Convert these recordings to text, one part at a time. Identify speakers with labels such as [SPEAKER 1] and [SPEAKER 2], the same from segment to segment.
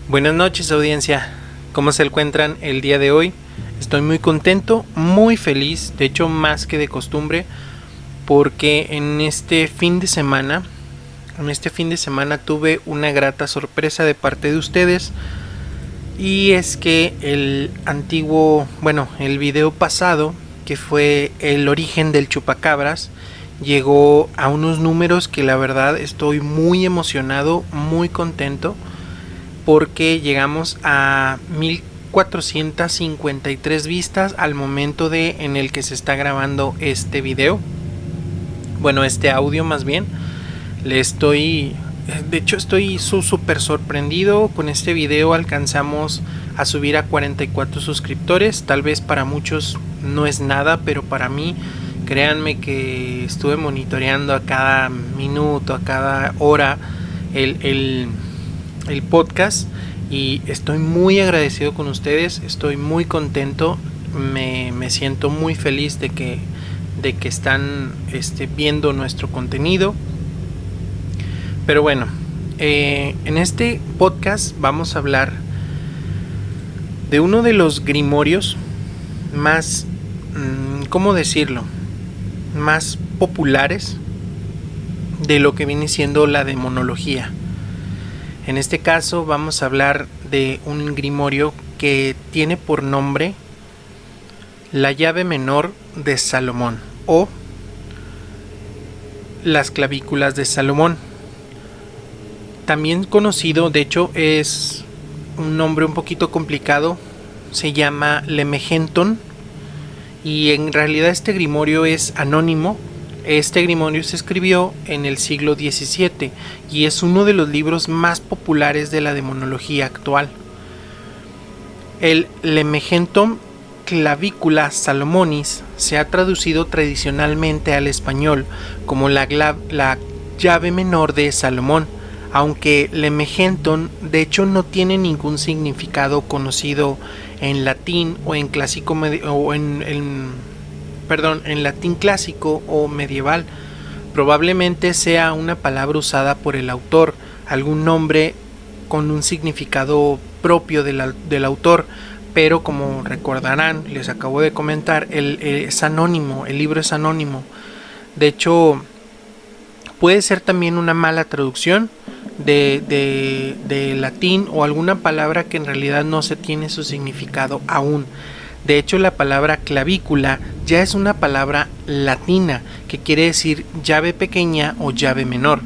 [SPEAKER 1] Buenas noches, audiencia. ¿Cómo se encuentran el día de hoy? Estoy muy contento, muy feliz, de hecho más que de costumbre, porque en este fin de semana tuve una grata sorpresa de parte de ustedes. Y es que el video pasado, que fue el origen del chupacabras, llegó a unos números que la verdad estoy muy emocionado, muy contento, porque llegamos a 1453 vistas al momento en el que se está grabando este video. Bueno, este audio más bien. Estoy súper sorprendido. Con este video alcanzamos a subir a 44 suscriptores. Tal vez para muchos no es nada, pero para mí, créanme que estuve monitoreando a cada minuto, a cada hora el podcast, y estoy muy agradecido con ustedes. Estoy muy contento. Me siento muy feliz de que están viendo nuestro contenido. Pero bueno, en este podcast vamos a hablar de uno de los grimorios más, ¿cómo decirlo?, más populares de lo que viene siendo la demonología. En este caso vamos a hablar de un grimorio que tiene por nombre la llave menor de Salomón o las clavículas de Salomón. También conocido, de hecho es un nombre un poquito complicado, se llama Lemegenton, y en realidad este grimorio es anónimo. Este grimorio se escribió en el siglo XVII y es uno de los libros más populares de la demonología actual. El Lemegenton Clavicula Salomonis se ha traducido tradicionalmente al español como la llave menor de Salomón, aunque Lemegenton de hecho no tiene ningún significado conocido en latín o en clásico en latín clásico o medieval. Probablemente sea una palabra usada por el autor, algún nombre con un significado propio del autor, pero como recordarán, les acabo de comentar, es anónimo, el libro es anónimo. De hecho, puede ser también una mala traducción de latín o alguna palabra que en realidad no se tiene su significado aún. De hecho, la palabra clavícula ya es una palabra latina que quiere decir llave pequeña o llave menor.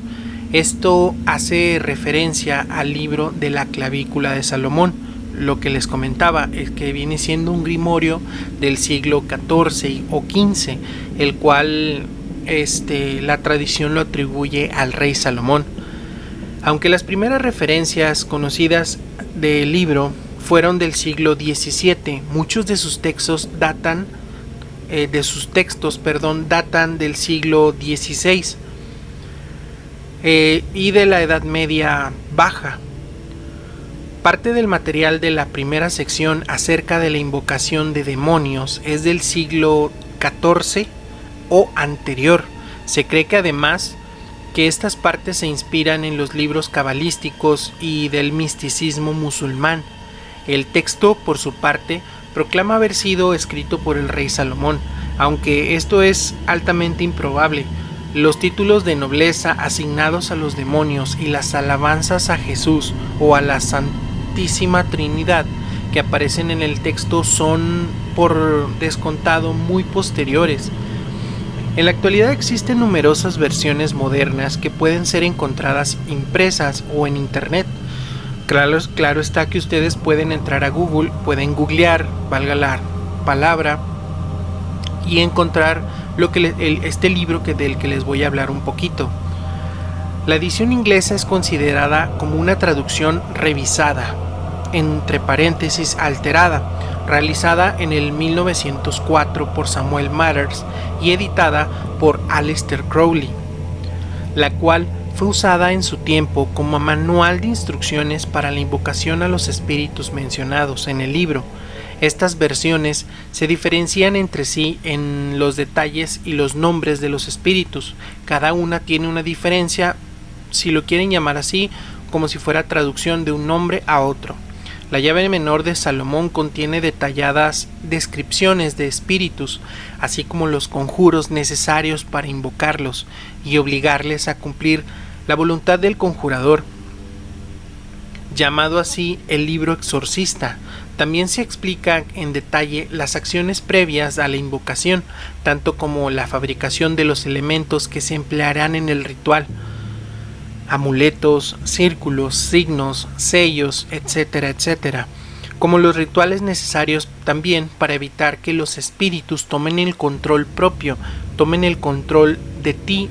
[SPEAKER 1] Esto hace referencia al libro de la clavícula de Salomón. Lo que les comentaba es que viene siendo un grimorio del siglo XIV o XV, el cual la tradición lo atribuye al rey Salomón. Aunque las primeras referencias conocidas del libro fueron del siglo XVII, muchos de sus textos datan del siglo XVI y de la Edad Media Baja. Parte del material de la primera sección acerca de la invocación de demonios es del siglo XIV o anterior. Se cree que además que estas partes se inspiran en los libros cabalísticos y del misticismo musulmán. El texto, por su parte, proclama haber sido escrito por el rey Salomón, aunque esto es altamente improbable. Los títulos de nobleza asignados a los demonios y las alabanzas a Jesús o a la Santísima Trinidad que aparecen en el texto son, por descontado, muy posteriores. En la actualidad existen numerosas versiones modernas que pueden ser encontradas impresas o en internet. Claro está que ustedes pueden entrar a Google, pueden googlear, valga la palabra, y encontrar este libro del que les voy a hablar un poquito. La edición inglesa es considerada como una traducción revisada, entre paréntesis alterada, realizada en el 1904 por Samuel Mathers y editada por Aleister Crowley, la cual fue usada en su tiempo como manual de instrucciones para la invocación a los espíritus mencionados en el libro. Estas versiones se diferencian entre sí en los detalles y los nombres de los espíritus. Cada una tiene una diferencia, si lo quieren llamar así, como si fuera traducción de un nombre a otro. La llave menor de Salomón contiene detalladas descripciones de espíritus, así como los conjuros necesarios para invocarlos y obligarles a cumplir la voluntad del conjurador. Llamado así el libro exorcista, también se explica en detalle las acciones previas a la invocación, tanto como la fabricación de los elementos que se emplearán en el ritual, amuletos, círculos, signos, sellos, etcétera, etcétera, como los rituales necesarios también para evitar que los espíritus tomen el control propio, tomen el control de ti,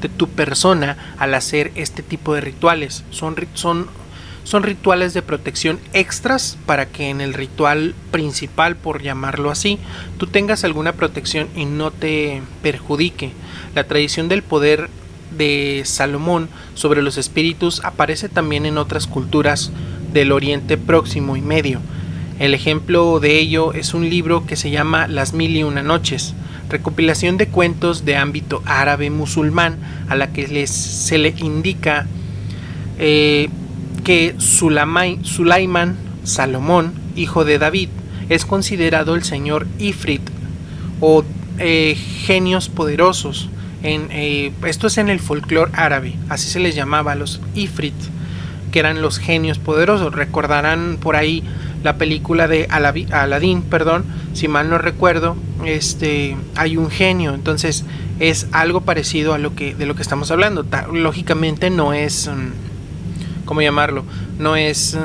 [SPEAKER 1] de tu persona al hacer este tipo de rituales. Son rituales de protección extras para que en el ritual principal, por llamarlo así, tú tengas alguna protección y no te perjudique. La tradición del poder de Salomón sobre los espíritus aparece también en otras culturas del Oriente Próximo y Medio. El ejemplo de ello es un libro que se llama Las Mil y Una Noches, recopilación de cuentos de ámbito árabe musulmán, a la que se le indica que Sulaimán, Salomón, hijo de David, es considerado el señor Ifrit o genios poderosos. Esto es en el folclore árabe, así se les llamaba a los Ifrit, que eran los genios poderosos. Recordarán por ahí la película de Aladín, si mal no recuerdo, hay un genio, entonces es algo parecido a de lo que estamos hablando. Lógicamente no es, ¿cómo llamarlo? No es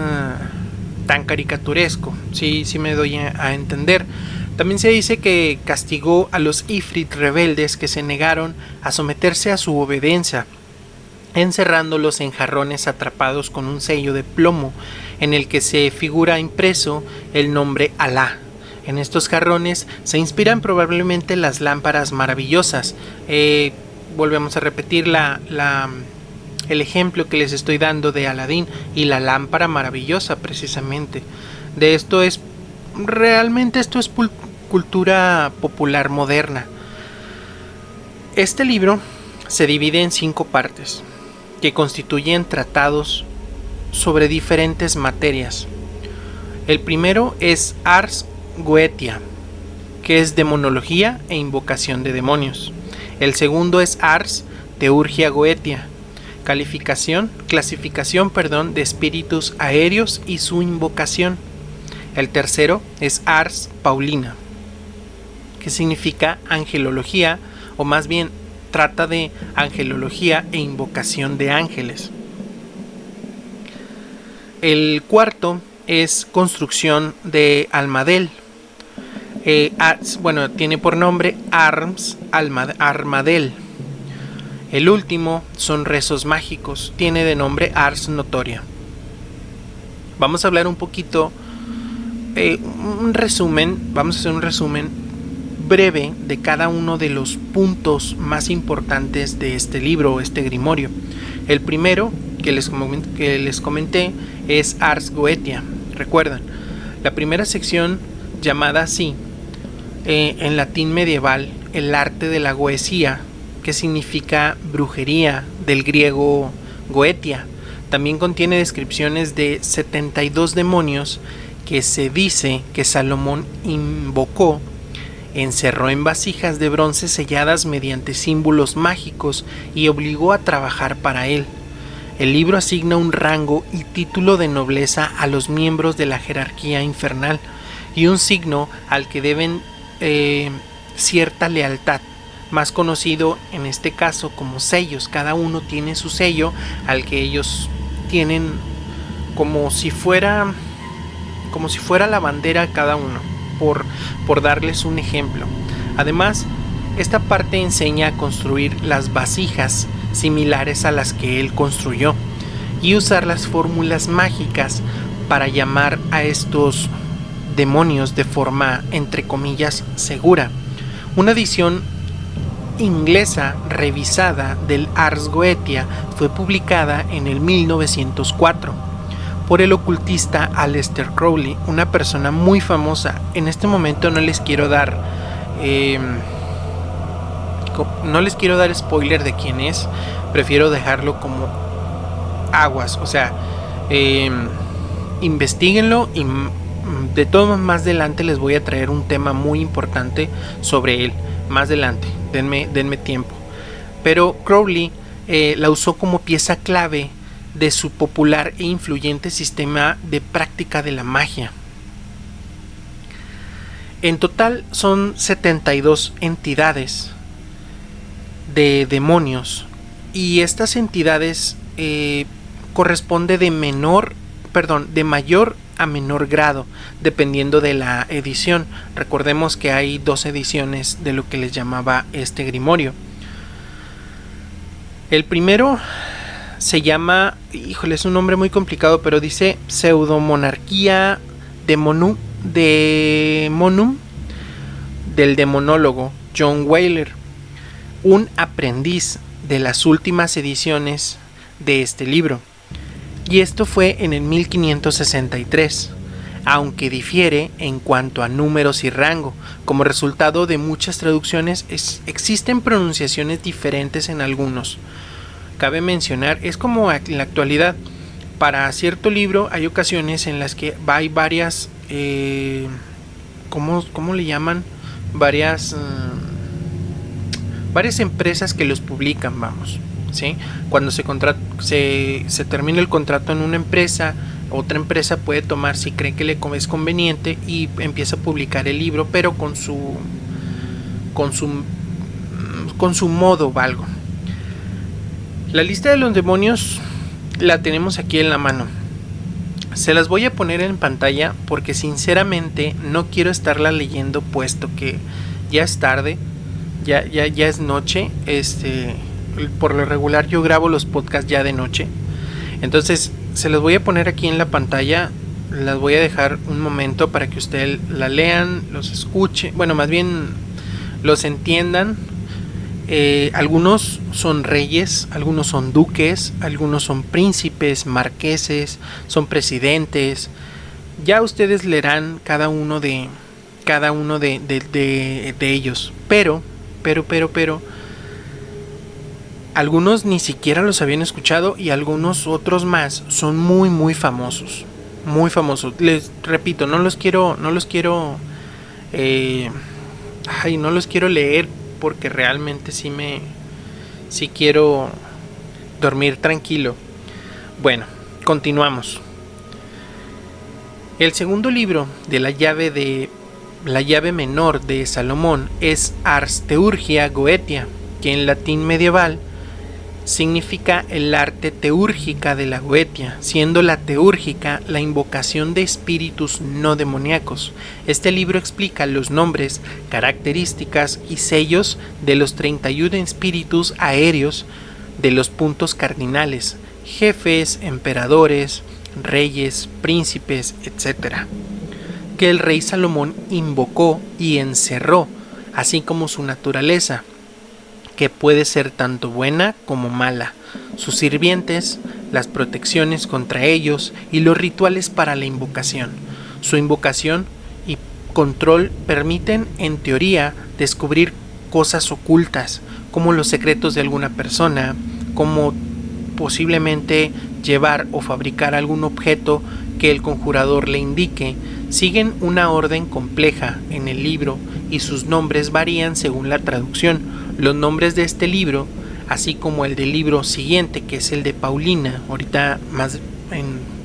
[SPEAKER 1] tan caricaturesco, sí me doy a entender. También se dice que castigó a los Ifrit rebeldes que se negaron a someterse a su obediencia, encerrándolos en jarrones atrapados con un sello de plomo en el que se figura impreso el nombre Alá. En estos jarrones se inspiran probablemente las lámparas maravillosas. Volvemos a repetir el ejemplo que les estoy dando de Aladín y la lámpara maravillosa, precisamente. Esto es cultura popular moderna. Este libro se divide en 5 partes que constituyen tratados sobre diferentes materias. El primero es Ars Goetia, que es demonología e invocación de demonios. El segundo es Ars Teurgia Goetia, clasificación de espíritus aéreos y su invocación. El tercero es Ars Paulina, que significa angelología, o más bien trata de angelología e invocación de ángeles. El cuarto es construcción de Almadel. Tiene por nombre Armadel. El último son rezos mágicos, tiene de nombre Ars Notoria. Vamos a hablar un poquito, vamos a hacer un resumen breve de cada uno de los puntos más importantes de este libro, este grimorio. El primero que les comenté es Ars Goetia. Recuerdan, la primera sección, llamada así en latín medieval, el arte de la goesía, que significa brujería, del griego goetia. También contiene descripciones de 72 demonios que se dice que Salomón invocó, encerró en vasijas de bronce selladas mediante símbolos mágicos y obligó a trabajar para él. El libro asigna un rango y título de nobleza a los miembros de la jerarquía infernal y un signo al que deben cierta lealtad, más conocido en este caso como sellos. Cada uno tiene su sello al que ellos tienen como si fuera la bandera cada uno, por darles un ejemplo. Además, esta parte enseña a construir las vasijas similares a las que él construyó y usar las fórmulas mágicas para llamar a estos demonios de forma, entre comillas, segura. Una edición inglesa revisada del Ars Goetia fue publicada en el 1904 por el ocultista Aleister Crowley, una persona muy famosa. En este momento no les quiero dar spoiler de quién es, prefiero dejarlo aguas, o sea, investíguenlo y de todos más adelante les voy a traer un tema muy importante sobre él, más adelante, denme tiempo. Pero Crowley la usó como pieza clave de su popular e influyente sistema de práctica de la magia. En total son 72 entidades de demonios, y estas entidades corresponde de mayor a menor grado, dependiendo de la edición. Recordemos que hay 2 ediciones de lo que les llamaba este grimorio. El primero se llama, es un nombre muy complicado, pero dice Pseudomonarquía Demonum del demonólogo John Wheeler, un aprendiz de las últimas ediciones de este libro. Y esto fue en el 1563, aunque difiere en cuanto a números y rango. Como resultado de muchas traducciones, existen pronunciaciones diferentes en algunos. Cabe mencionar, es como en la actualidad, para cierto libro hay ocasiones en las que hay varias, ¿cómo le llaman? Varias empresas que los publican, vamos, ¿sí? Cuando se termina el contrato en una empresa, otra empresa puede tomar, si cree que le es conveniente, y empieza a publicar el libro, pero con su modo, valgo. La lista de los demonios la tenemos aquí en la mano. Se las voy a poner en pantalla porque sinceramente no quiero estarla leyendo, puesto que ya es tarde, ya es noche. Por lo regular yo grabo los podcasts ya de noche. Entonces se las voy a poner aquí en la pantalla. Las voy a dejar un momento para que ustedes la lean, los escuchen, bueno, más bien los entiendan. Algunos son reyes, algunos son duques, algunos son príncipes, marqueses, son presidentes. Ya ustedes leerán cada uno de ellos. Pero algunos ni siquiera los habían escuchado, y algunos otros más son muy famosos. Muy famosos. Les repito, no los quiero leer, porque realmente sí quiero dormir tranquilo. Bueno, continuamos. El segundo libro de la llave menor de Salomón es Ars Teurgia Goetia, que en latín medieval significa el arte teúrgica de la Goetia, siendo la teúrgica la invocación de espíritus no demoníacos. Este libro explica los nombres, características y sellos de los 31 espíritus aéreos de los puntos cardinales, jefes, emperadores, reyes, príncipes, etc., que el rey Salomón invocó y encerró, así como su naturaleza, que puede ser tanto buena como mala, sus sirvientes, las protecciones contra ellos y los rituales para la invocación. Su invocación y control permiten, en teoría, descubrir cosas ocultas, como los secretos de alguna persona, como posiblemente llevar o fabricar algún objeto que el conjurador le indique. Siguen una orden compleja en el libro y sus nombres varían según la traducción. Los nombres de este libro, así como el del libro siguiente, que es el de Paulina, ahorita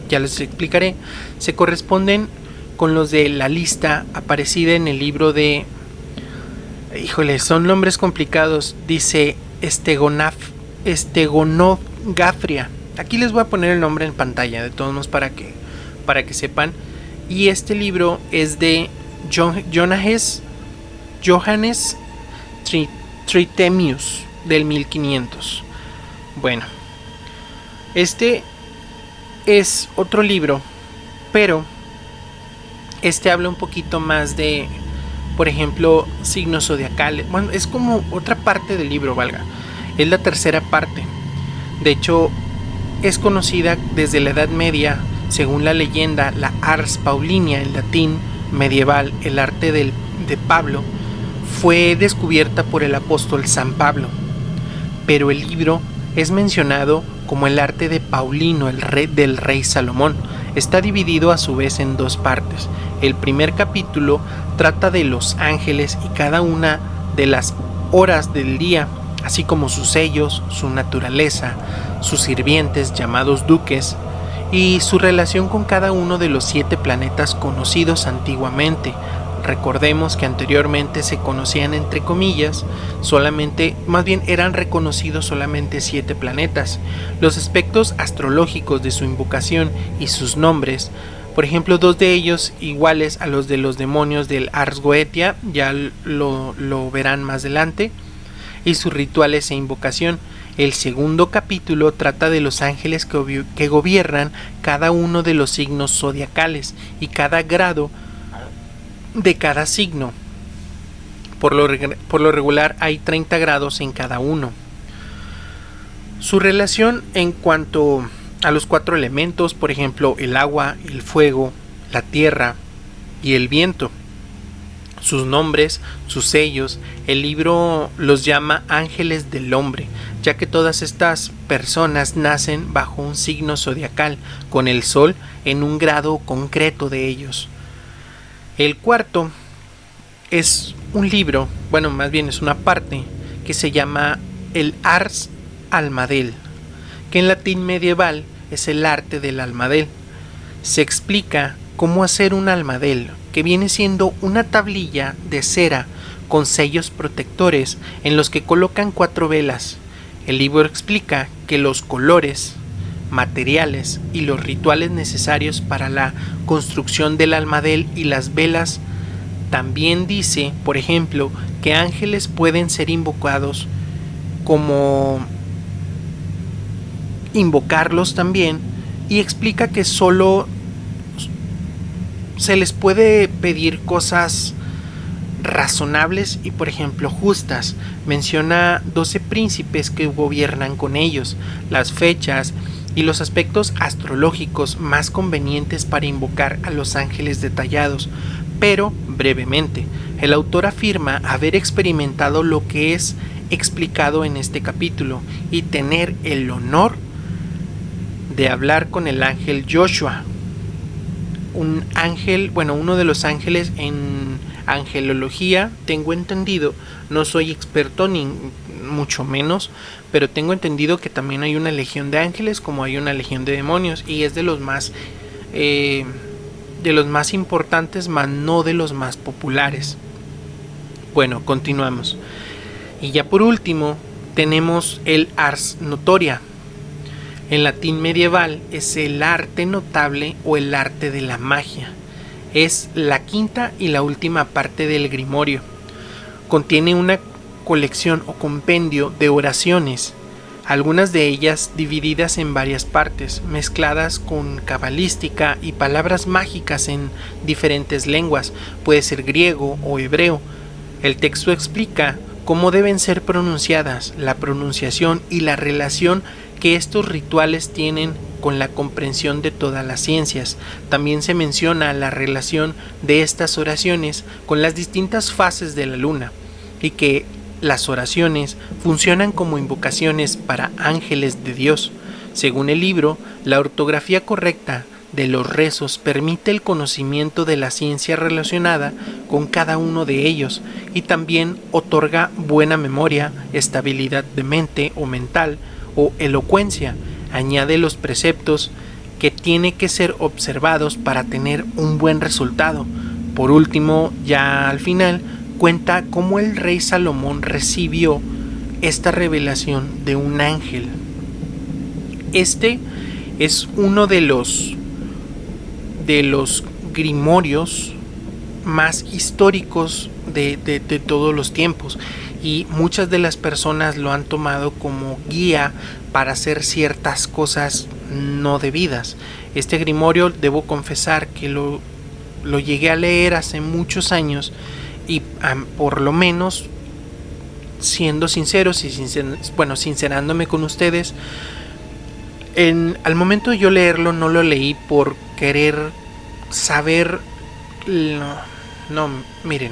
[SPEAKER 1] ya les explicaré, se corresponden con los de la lista aparecida en el libro de... son nombres complicados. Dice Estegonogafria. Aquí les voy a poner el nombre en pantalla, de todos modos, para que sepan. Y este libro es de Johannes Tritemius, del 1500. Bueno, este es otro libro, pero este habla un poquito más de, por ejemplo, signos zodiacales. Bueno, es como otra parte del libro, valga. Es la tercera parte. De hecho, es conocida desde la Edad Media, según la leyenda, la Ars Paulinia, en latín medieval, el arte de Pablo, fue descubierta por el apóstol San Pablo, pero el libro es mencionado como el arte de Paulino, del rey Salomón. Está dividido a su vez en dos partes. El primer capítulo trata de los ángeles y cada una de las horas del día, así como sus sellos, su naturaleza, sus sirvientes llamados duques, y su relación con cada uno de los 7 planetas conocidos antiguamente. Recordemos que anteriormente se conocían entre comillas, más bien eran reconocidos solamente 7 planetas. Los aspectos astrológicos de su invocación y sus nombres, por ejemplo, 2 de ellos iguales a los de los demonios del Ars Goetia, ya lo verán más adelante, y sus rituales e invocación. El segundo capítulo trata de los ángeles que gobiernan cada uno de los signos zodiacales y cada grado de cada signo. Por lo regular hay 30 grados en cada uno. Su relación en cuanto a los 4 elementos, por ejemplo, el agua, el fuego, la tierra y el viento. Sus nombres, sus sellos, el libro los llama ángeles del hombre, ya que todas estas personas nacen bajo un signo zodiacal, con el sol en un grado concreto de ellos. El cuarto es un libro, bueno, más bien es una parte, que se llama el Ars Almadel, que en latín medieval es el arte del almadel. Se explica cómo hacer un almadel, que viene siendo una tablilla de cera con sellos protectores en los que colocan 4 velas. El libro explica que los colores, materiales y los rituales necesarios para la construcción del almadel y las velas. También dice, por ejemplo, que ángeles pueden ser invocados, como invocarlos también, y explica que solo se les puede pedir cosas razonables y, por ejemplo, justas. Menciona 12 príncipes que gobiernan con ellos, las fechas y los aspectos astrológicos más convenientes para invocar a los ángeles detallados, pero brevemente. El autor afirma haber experimentado lo que es explicado en este capítulo y tener el honor de hablar con el ángel Joshua, un ángel, bueno, uno de los ángeles en angelología, tengo entendido, no soy experto ni mucho menos, pero tengo entendido que también hay una legión de ángeles como hay una legión de demonios, y es de los más importantes, mas no de los más populares. Bueno, continuamos. Y ya por último tenemos el Ars Notoria. En latín medieval es el arte notable o el arte de la magia. Es la quinta y la última parte del Grimorio. Contiene una colección o compendio de oraciones, algunas de ellas divididas en varias partes, mezcladas con cabalística y palabras mágicas en diferentes lenguas, puede ser griego o hebreo. El texto explica cómo deben ser pronunciadas, la pronunciación y la relación que estos rituales tienen con la comprensión de todas las ciencias. También se menciona la relación de estas oraciones con las distintas fases de la luna, y que las oraciones funcionan como invocaciones para ángeles de Dios. Según el libro, la ortografía correcta de los rezos permite el conocimiento de la ciencia relacionada con cada uno de ellos, y también otorga buena memoria, estabilidad de mente o mental, o elocuencia. Añade los preceptos que tiene que ser observados para tener un buen resultado. Por último, ya al final, cuenta cómo el rey Salomón recibió esta revelación de un ángel. Este es uno de los grimorios más históricos de todos los tiempos, y muchas de las personas lo han tomado como guía para hacer ciertas cosas no debidas. Este grimorio, debo confesar que lo llegué a leer hace muchos años, y por lo menos, siendo sinceros y sincerándome con ustedes, al momento de yo leerlo no lo leí por querer saber. Miren,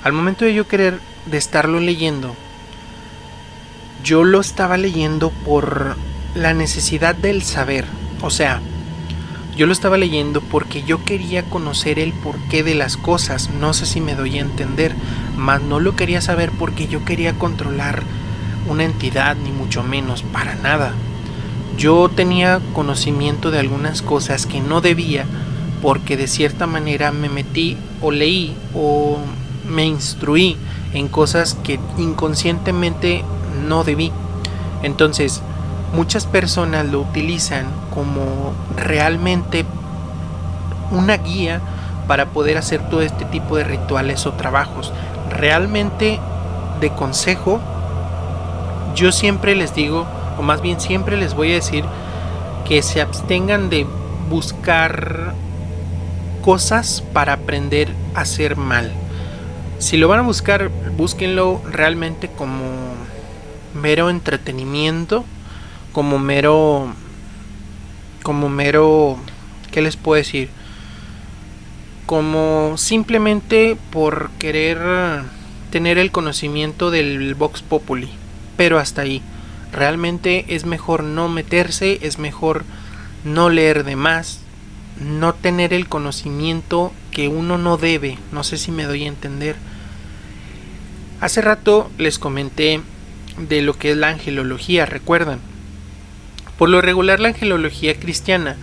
[SPEAKER 1] al momento de yo querer de estarlo leyendo, yo lo estaba leyendo por la necesidad del saber. O sea, yo lo estaba leyendo porque yo quería conocer el porqué de las cosas. No sé si me doy a entender. Mas no lo quería saber porque yo quería controlar una entidad, ni mucho menos, para nada. Yo tenía conocimiento de algunas cosas que no debía, porque de cierta manera me metí o leí o me instruí en cosas que inconscientemente no debí. Entonces, muchas personas lo utilizan como realmente una guía para poder hacer todo este tipo de rituales o trabajos. Realmente, de consejo, yo siempre les digo, o más bien siempre les voy a decir, que se abstengan de buscar cosas para aprender a hacer mal. Si lo van a buscar, búsquenlo realmente como mero entretenimiento, como mero, ¿qué les puedo decir? Como simplemente por querer tener el conocimiento del Vox Populi, pero hasta ahí. Realmente es mejor no meterse, es mejor no leer de más, no tener el conocimiento que uno no debe. No sé si me doy a entender. Hace rato les comenté de lo que es la angelología, ¿recuerdan? Por lo regular, la angelología cristiana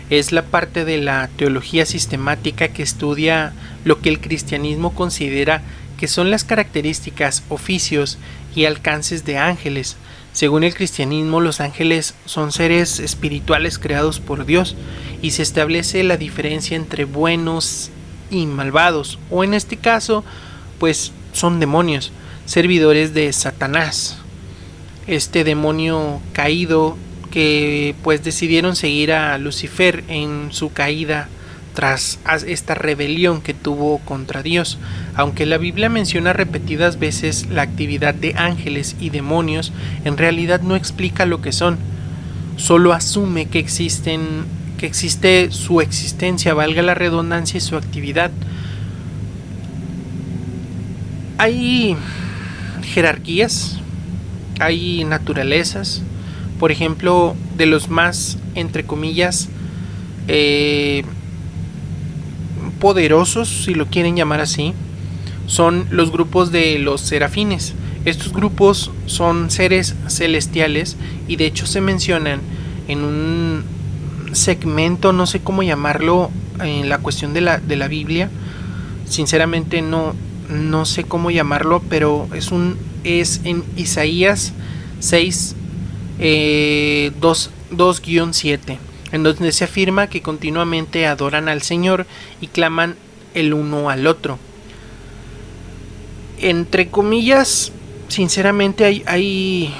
[SPEAKER 1] es la parte de la teología sistemática que estudia lo que el cristianismo considera que son las características, oficios y alcances de ángeles. Según el cristianismo, los ángeles son seres espirituales creados por Dios y se establece la diferencia entre buenos y malvados, o en este caso, pues son demonios, servidores de Satanás, este demonio caído que pues decidieron seguir a Lucifer en su caída tras esta rebelión que tuvo contra Dios. Aunque la Biblia menciona repetidas veces la actividad de ángeles y demonios, en realidad no explica lo que son, solo asume que existe su existencia, valga la redundancia, y su actividad. Hay jerarquías, hay naturalezas. Por ejemplo, de los más, entre comillas, poderosos, si lo quieren llamar así, son los grupos de los serafines. Estos grupos son seres celestiales y de hecho se mencionan en un segmento, no sé cómo llamarlo, en la cuestión de la Biblia. Sinceramente no sé cómo llamarlo, pero es en Isaías 6, 2-7, en donde se afirma que continuamente adoran al Señor y claman el uno al otro. Entre comillas, sinceramente hay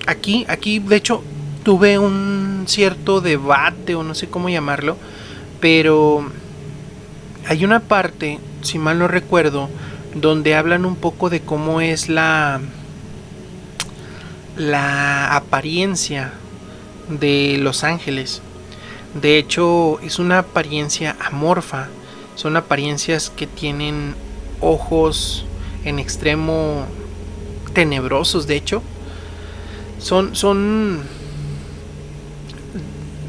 [SPEAKER 1] aquí de hecho tuve un cierto debate, o no sé cómo llamarlo, pero hay una parte, si mal no recuerdo, donde hablan un poco de cómo es la apariencia de los ángeles. De hecho, es una apariencia amorfa. Son apariencias que tienen ojos en extremo tenebrosos. De hecho,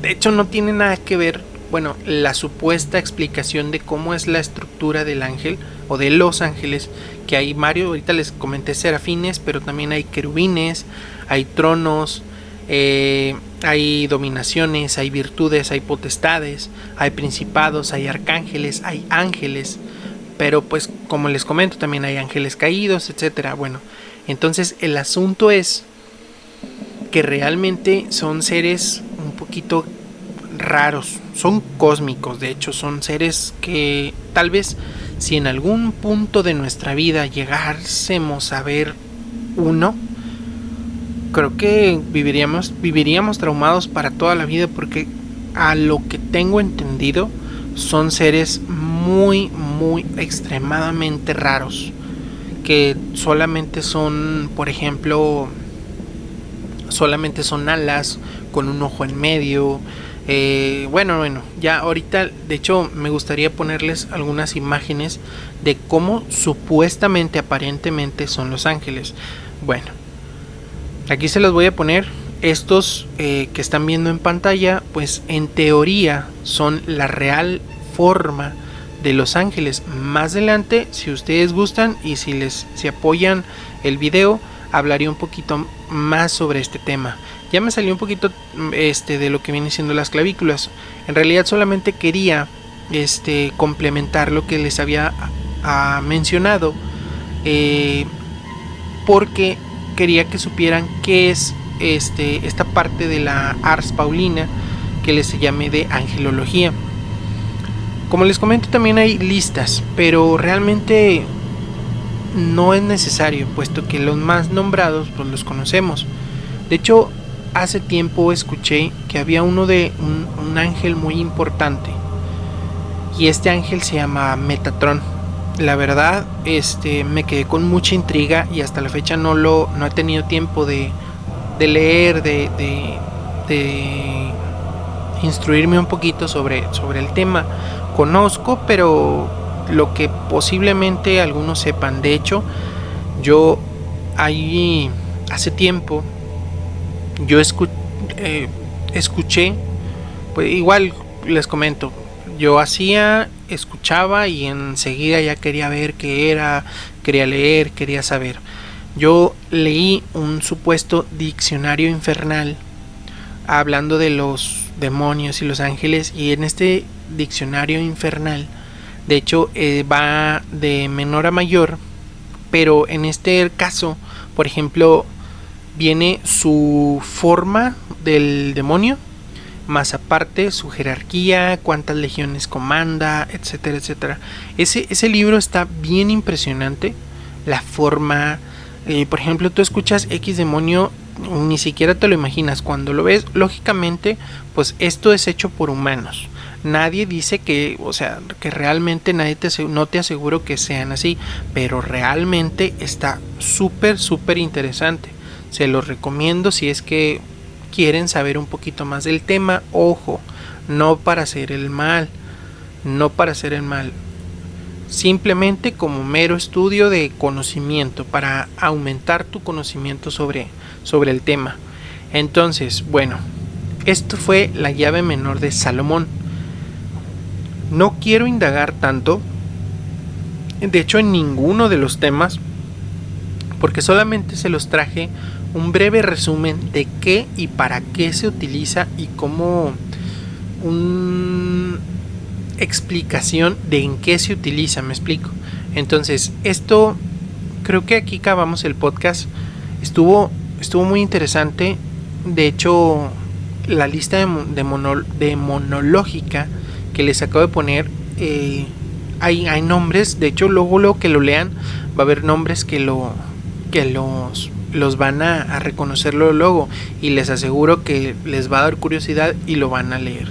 [SPEAKER 1] de hecho no tiene nada que ver. Bueno, la supuesta explicación de cómo es la estructura del ángel o de los ángeles, que hay varios, ahorita les comenté serafines, pero también hay querubines, hay tronos, hay dominaciones, hay virtudes, hay potestades, hay principados, hay arcángeles, hay ángeles, pero pues como les comento también hay ángeles caídos, etcétera. Bueno, entonces el asunto es que realmente son seres un poquito raros, son cósmicos. De hecho, son seres que tal vez si en algún punto de nuestra vida llegásemos a ver uno, creo que viviríamos traumados para toda la vida, porque a lo que tengo entendido son seres muy extremadamente raros, que solamente son, por ejemplo, solamente son alas con un ojo en medio. Bueno, ya ahorita de hecho me gustaría ponerles algunas imágenes de cómo supuestamente, aparentemente son los ángeles. Bueno, Aquí se los voy a poner. Estos que están viendo en pantalla, pues en teoría son la real forma de los ángeles. Más adelante, si ustedes gustan y si apoyan el video, hablaré un poquito más sobre este tema. Ya me salió un poquito de lo que vienen siendo las clavículas. En realidad solamente quería complementar lo que les había mencionado, porque quería que supieran qué es esta parte de la Ars Paulina, que les llamé de angelología. Como les comento, también hay listas, pero realmente no es necesario, puesto que los más nombrados pues los conocemos. De hecho, hace tiempo escuché que había uno de un ángel muy importante, y este ángel se llama Metatron. La verdad, me quedé con mucha intriga y hasta la fecha no he tenido tiempo de leer, de instruirme un poquito sobre el tema. Conozco, pero lo que posiblemente algunos sepan. De hecho, yo ahí hace tiempo yo escuché, pues igual les comento, yo escuchaba y enseguida ya quería ver qué era, quería leer, quería saber. Yo leí un supuesto diccionario infernal hablando de los demonios y los ángeles, y en este diccionario infernal, de hecho, va de menor a mayor, pero en este caso, por ejemplo, viene su forma del demonio, más aparte su jerarquía, cuántas legiones comanda, etcétera, etcétera. Ese libro está bien impresionante. La forma, por ejemplo, tú escuchas X demonio, ni siquiera te lo imaginas. Cuando lo ves, lógicamente, pues esto es hecho por humanos. Nadie dice que, o sea, que realmente no te aseguro que sean así, pero realmente está súper, súper interesante. Se los recomiendo si es que quieren saber un poquito más del tema. Ojo, no para hacer el mal, simplemente como mero estudio de conocimiento, para aumentar tu conocimiento sobre el tema. Entonces, bueno, esto fue la llave menor de Salomón. No quiero indagar tanto, de hecho, en ninguno de los temas, porque solamente se los traje un breve resumen de qué y para qué se utiliza, y como una explicación de en qué se utiliza, me explico. Entonces, esto, creo que aquí acabamos el podcast. Estuvo muy interesante. De hecho, la lista de monológica que les acabo de poner, hay nombres. De hecho, luego que lo lean, va a haber nombres que los van a reconocerlo luego, y les aseguro que les va a dar curiosidad y lo van a leer.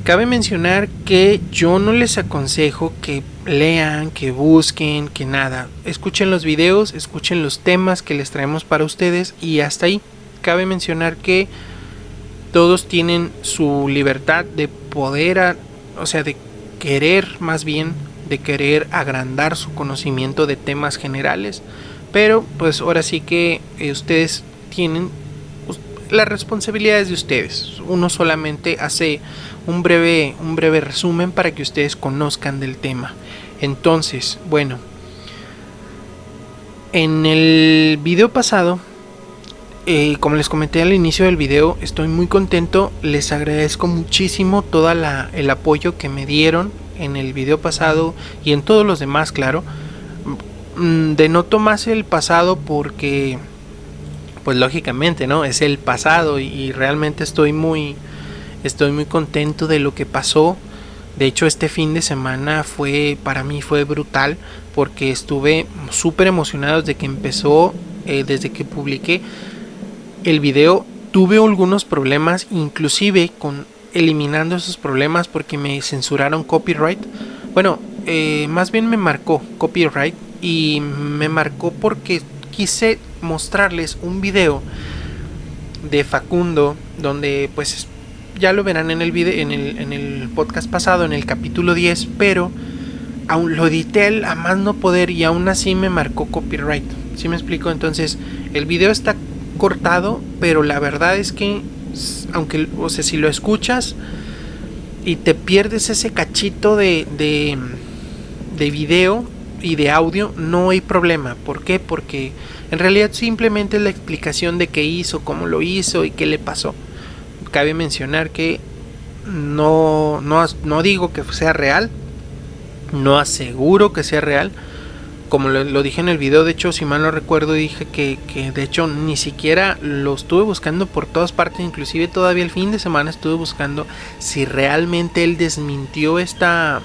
[SPEAKER 1] Cabe mencionar que yo no les aconsejo que lean, que busquen, que nada. Escuchen los videos, escuchen los temas que les traemos para ustedes, y hasta ahí. Cabe mencionar que todos tienen su libertad de poder, de querer, más bien, de querer agrandar su conocimiento de temas generales. Pero pues ahora sí que ustedes tienen las responsabilidades de ustedes. Uno solamente hace un breve resumen para que ustedes conozcan del tema. Entonces, bueno, en el video pasado, como les comenté al inicio del video, estoy muy contento. Les agradezco muchísimo todo el apoyo que me dieron en el video pasado y en todos los demás, claro. Denoto más el pasado porque, pues lógicamente, ¿no? Es el pasado, y realmente estoy muy contento de lo que pasó. De hecho, este fin de semana para mí fue brutal, porque estuve súper emocionado desde que empezó, desde que publiqué el video. Tuve algunos problemas, inclusive eliminando esos problemas, porque me censuraron copyright. Bueno, más bien me marcó copyright, y me marcó porque quise mostrarles un video de Facundo, donde pues ya lo verán en el video, en el podcast pasado, en el capítulo 10, pero aún lo edité a más no poder y aún así me marcó copyright. ¿Sí me explico? Entonces el video está cortado, pero la verdad es que aunque, o sea, si lo escuchas y te pierdes ese cachito de video y de audio, no hay problema. ¿Por qué? Porque en realidad simplemente es la explicación de qué hizo, cómo lo hizo y qué le pasó. Cabe mencionar que no digo que sea real, no aseguro que sea real. Como lo dije en el video, de hecho, si mal no recuerdo, dije que de hecho ni siquiera lo estuve buscando por todas partes, inclusive todavía el fin de semana estuve buscando si realmente él desmintió esta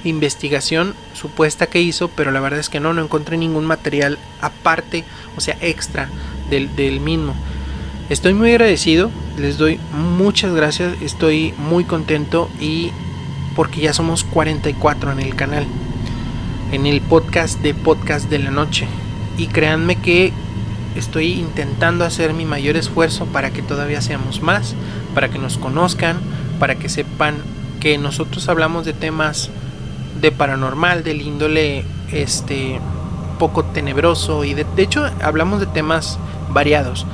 [SPEAKER 1] investigación supuesta que hizo, pero la verdad es que no encontré ningún material aparte, o sea, extra del mismo. Estoy muy agradecido, les doy muchas gracias, estoy muy contento y porque ya somos 44 en el canal, en el podcast de la noche, y créanme que estoy intentando hacer mi mayor esfuerzo para que todavía seamos más, para que nos conozcan, para que sepan que nosotros hablamos de temas de paranormal, del índole poco tenebroso, y de hecho hablamos de temas variados.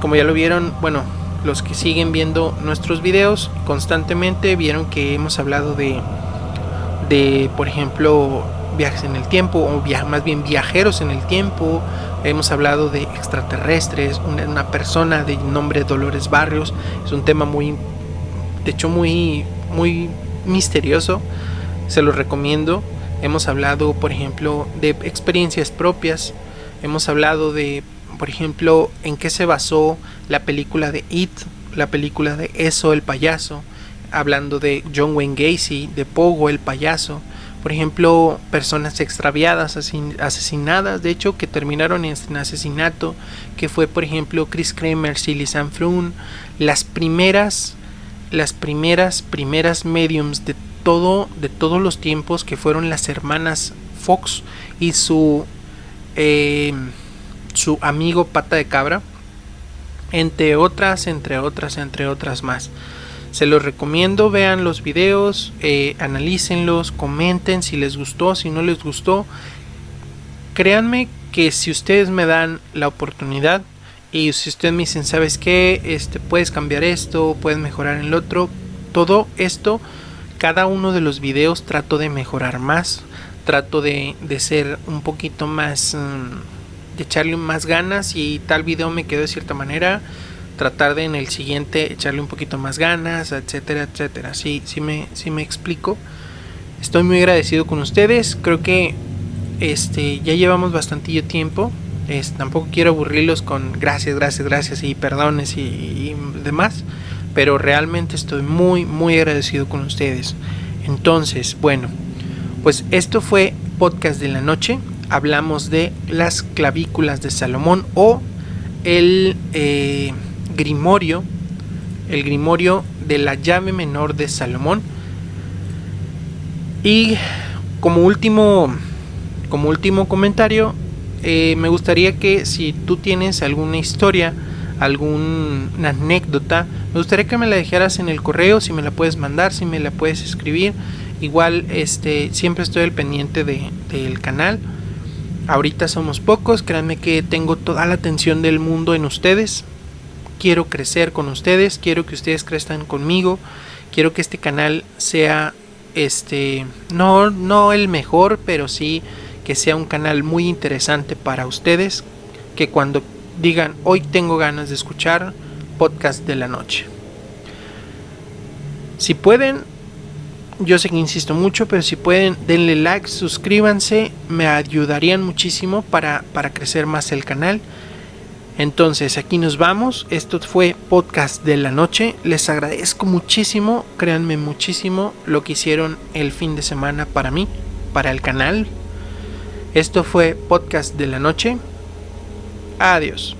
[SPEAKER 1] Como ya lo vieron, bueno, los que siguen viendo nuestros videos constantemente vieron que hemos hablado de por ejemplo, viajes en el tiempo, o más bien viajeros en el tiempo. Hemos hablado de extraterrestres, una persona de nombre Dolores Barrios, es un tema muy misterioso, se los recomiendo. Hemos hablado, por ejemplo, de experiencias propias. Hemos hablado de, por ejemplo, en qué se basó la película de It, la película de Eso el payaso, hablando de John Wayne Gacy, de Pogo el payaso. Por ejemplo, personas extraviadas, asesinadas, de hecho, que terminaron en asesinato, que fue, por ejemplo, Chris Kramer, Silly Sam Flun, las primeras mediums de todos los tiempos, que fueron las hermanas Fox y su amigo Pata de Cabra, entre otras más. Se los recomiendo, vean los videos, analícenlos, comenten si les gustó, si no les gustó. Créanme que si ustedes me dan la oportunidad y si ustedes me dicen, ¿sabes qué? Puedes cambiar esto, puedes mejorar el otro, todo esto, cada uno de los videos trato de mejorar más, trato de ser un poquito más, de echarle más ganas. Y tal video me quedó de cierta manera, tratar de en el siguiente echarle un poquito más ganas, etcétera, etcétera. Sí me explico. Estoy muy agradecido con ustedes. Creo que ya llevamos bastantillo tiempo. Tampoco quiero aburrirlos con gracias y perdones y demás, pero realmente estoy muy agradecido con ustedes. Entonces, bueno, pues esto fue Podcast de la Noche. Hablamos de las clavículas de Salomón, o el grimorio de la llave menor de Salomón. Y como último comentario, me gustaría que si tú tienes alguna historia, alguna anécdota, me gustaría que me la dejaras en el correo, si me la puedes mandar, si me la puedes escribir. Igual siempre estoy al pendiente del canal. Ahorita somos pocos, créanme que tengo toda la atención del mundo en ustedes. Quiero crecer con ustedes, quiero que ustedes crezcan conmigo, quiero que este canal sea no el mejor, pero sí que sea un canal muy interesante para ustedes, que cuando digan hoy tengo ganas de escuchar Podcast de la Noche, si pueden, yo sé que insisto mucho, pero si pueden, denle like, suscríbanse, me ayudarían muchísimo para crecer más el canal. Entonces aquí nos vamos. Esto fue Podcast de la Noche. Les agradezco muchísimo, créanme muchísimo, lo que hicieron el fin de semana para mí, para el canal. Esto fue Podcast de la Noche. Adiós.